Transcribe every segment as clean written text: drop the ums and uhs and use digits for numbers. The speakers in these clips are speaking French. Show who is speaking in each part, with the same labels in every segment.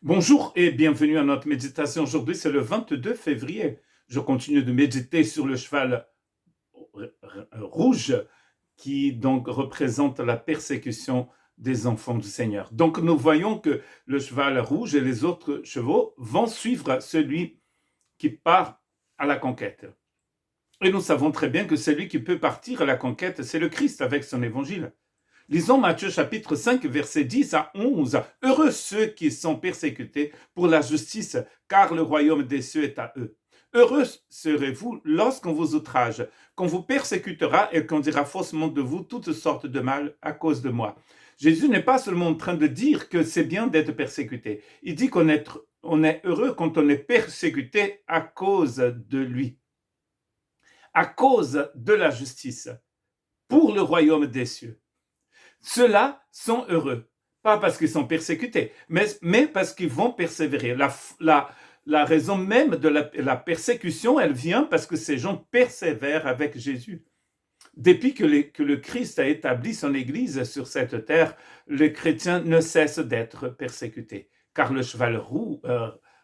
Speaker 1: Bonjour et bienvenue à notre méditation. Aujourd'hui, c'est le 22 février. Je continue de méditer sur le cheval rouge qui donc représente la persécution des enfants du Seigneur. Donc nous voyons que le cheval rouge et les autres chevaux vont suivre celui qui part à la conquête. Et nous savons très bien que celui qui peut partir à la conquête, c'est le Christ avec son évangile. Lisons Matthieu chapitre 5, versets 10 à 11. Heureux ceux qui sont persécutés pour la justice, car le royaume des cieux est à eux. Heureux serez-vous lorsqu'on vous outrage, qu'on vous persécutera et qu'on dira faussement de vous toutes sortes de mal à cause de moi. Jésus n'est pas seulement en train de dire que c'est bien d'être persécuté. Il dit qu'on est heureux quand on est persécuté à cause de lui, à cause de la justice, pour le royaume des cieux. Ceux-là sont heureux, pas parce qu'ils sont persécutés, mais parce qu'ils vont persévérer. La raison même de la persécution, elle vient parce que ces gens persévèrent avec Jésus. Depuis que le Christ a établi son Église sur cette terre, les chrétiens ne cessent d'être persécutés, car le cheval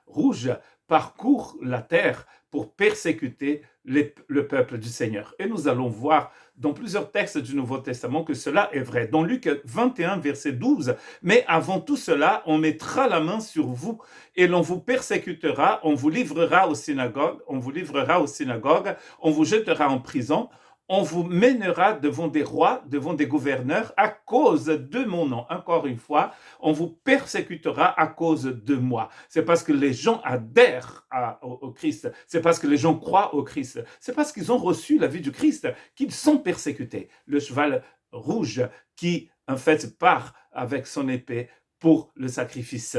Speaker 1: rouge parcourt la terre pour persécuter le peuple du Seigneur. Et nous allons voir dans plusieurs textes du Nouveau Testament que cela est vrai. Dans Luc 21, verset 12, « Mais avant tout cela, on mettra la main sur vous et l'on vous persécutera, on vous livrera aux synagogues, on vous jettera en prison, on vous mènera devant des rois, devant des gouverneurs à cause de mon nom. » Encore une fois, on vous persécutera à cause de moi. C'est parce que les gens adhèrent au Christ. C'est parce que les gens croient au Christ. C'est parce qu'ils ont reçu la vie du Christ qu'ils sont persécutés. Le cheval rouge qui, en fait, part avec son épée pour le sacrifice.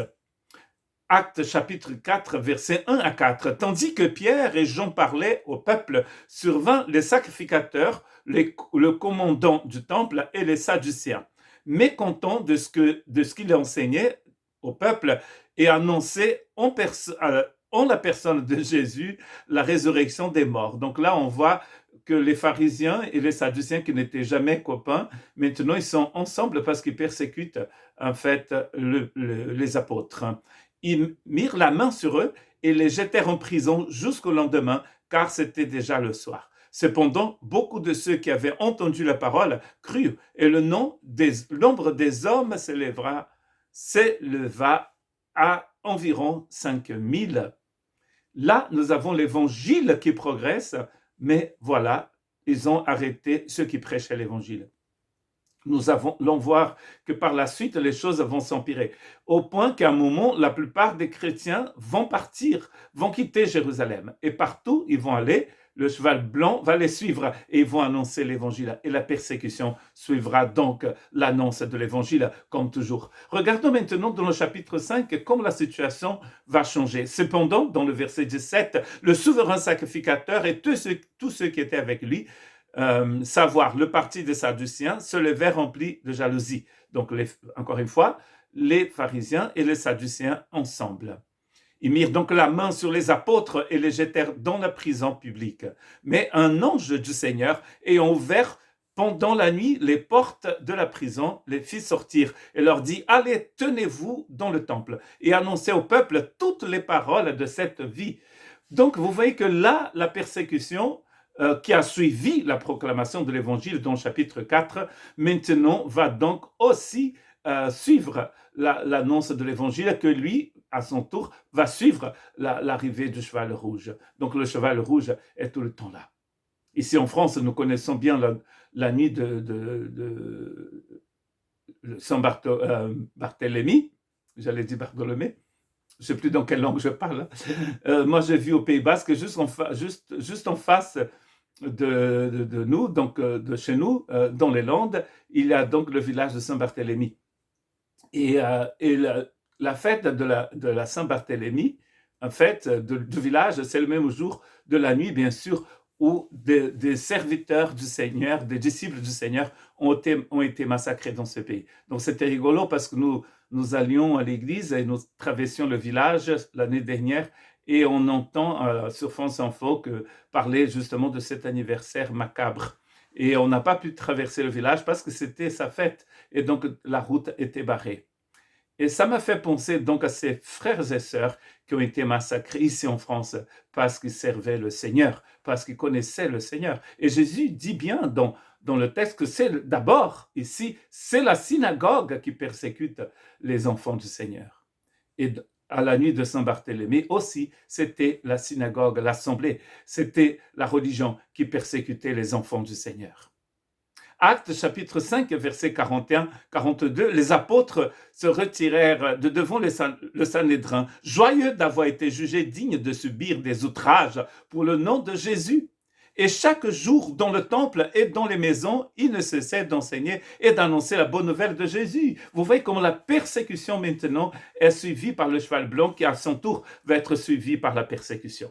Speaker 1: Actes chapitre 4, versets 1 à 4. Tandis que Pierre et Jean parlaient au peuple, survint les sacrificateurs, le commandant du temple et les Sadducéens, mécontents de ce qu'il enseignait au peuple et annonçait en la personne de Jésus la résurrection des morts. Donc là, on voit que les pharisiens et les sadducéens qui n'étaient jamais copains, maintenant ils sont ensemble parce qu'ils persécutent en fait les apôtres. Ils mirent la main sur eux et les jetèrent en prison jusqu'au lendemain, car c'était déjà le soir. Cependant, beaucoup de ceux qui avaient entendu la parole crurent, et nombre des hommes s'éleva à environ 5000. Là, nous avons l'évangile qui progresse, mais voilà, ils ont arrêté ceux qui prêchaient l'évangile. Nous allons voir que par la suite, les choses vont s'empirer, au point qu'à un moment, la plupart des chrétiens vont partir, vont quitter Jérusalem, et partout ils vont aller, le cheval blanc va les suivre, et ils vont annoncer l'évangile, et la persécution suivra donc l'annonce de l'évangile, comme toujours. Regardons maintenant dans le chapitre 5, comment la situation va changer. Cependant, dans le verset 17, le souverain sacrificateur et tous ceux qui étaient avec lui, savoir le parti des Sadduciens, se levèrent remplis de jalousie. Donc, encore une fois, les pharisiens et les Sadduciens ensemble. Ils mirent donc la main sur les apôtres et les jetèrent dans la prison publique. Mais un ange du Seigneur, ayant ouvert pendant la nuit les portes de la prison, les fit sortir et leur dit: « Allez, tenez-vous dans le temple et annoncez au peuple toutes les paroles de cette vie. » Donc, vous voyez que là, la persécution qui a suivi la proclamation de l'évangile dans le chapitre 4, maintenant va donc aussi suivre l'annonce de l'évangile, que lui, à son tour, va suivre l'arrivée du cheval rouge. Donc le cheval rouge est tout le temps là. Ici en France, nous connaissons bien la nuit de Saint-Barthélemy, j'allais dire Bartholomé, je ne sais plus dans quelle langue je parle. Moi, j'ai vu au Pays Basque, juste en face de nous, donc de chez nous, dans les Landes, il y a donc le village de Saint-Barthélemy. Et la fête de la Saint-Barthélemy, en fait, du village, c'est le même jour de la nuit, bien sûr, où des serviteurs du Seigneur, des disciples du Seigneur ont été massacrés dans ce pays. Donc c'était rigolo parce que nous allions à l'église et nous traversions le village l'année dernière, et on entend sur France Info parler justement de cet anniversaire macabre. Et on n'a pas pu traverser le village parce que c'était sa fête, et donc la route était barrée. Et ça m'a fait penser donc à ces frères et sœurs qui ont été massacrés ici en France parce qu'ils servaient le Seigneur, parce qu'ils connaissaient le Seigneur. Et Jésus dit bien dans le texte que c'est d'abord, ici, c'est la synagogue qui persécute les enfants du Seigneur. Et à la nuit de Saint-Barthélemy aussi, c'était la synagogue, l'assemblée, c'était la religion qui persécutait les enfants du Seigneur. Actes chapitre 5, verset 41-42, les apôtres se retirèrent de devant le Sanhédrin, joyeux d'avoir été jugés dignes de subir des outrages pour le nom de Jésus. Et chaque jour, dans le temple et dans les maisons, ils ne cessaient d'enseigner et d'annoncer la bonne nouvelle de Jésus. Vous voyez comment la persécution maintenant est suivie par le cheval blanc qui à son tour va être suivi par la persécution.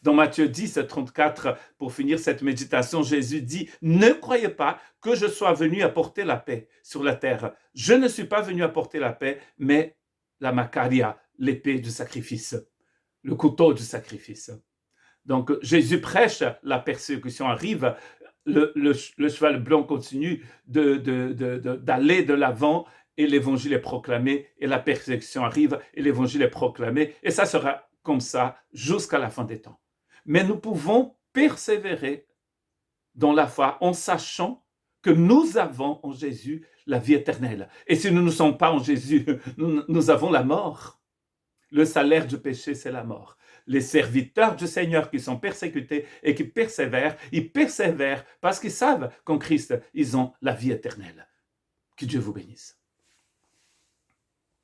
Speaker 1: Dans Matthieu 10, 34, pour finir cette méditation, Jésus dit « Ne croyez pas que je sois venu apporter la paix sur la terre. Je ne suis pas venu apporter la paix, mais la Makaria, l'épée du sacrifice, le couteau du sacrifice. » Donc Jésus prêche, la persécution arrive, le cheval blanc continue d'aller de l'avant et l'évangile est proclamé et la persécution arrive et l'évangile est proclamé et ça sera comme ça jusqu'à la fin des temps. Mais nous pouvons persévérer dans la foi en sachant que nous avons en Jésus la vie éternelle. Et si nous ne sommes pas en Jésus, nous avons la mort. Le salaire du péché, c'est la mort. Les serviteurs du Seigneur qui sont persécutés et qui persévèrent, ils persévèrent parce qu'ils savent qu'en Christ, ils ont la vie éternelle. Que Dieu vous bénisse.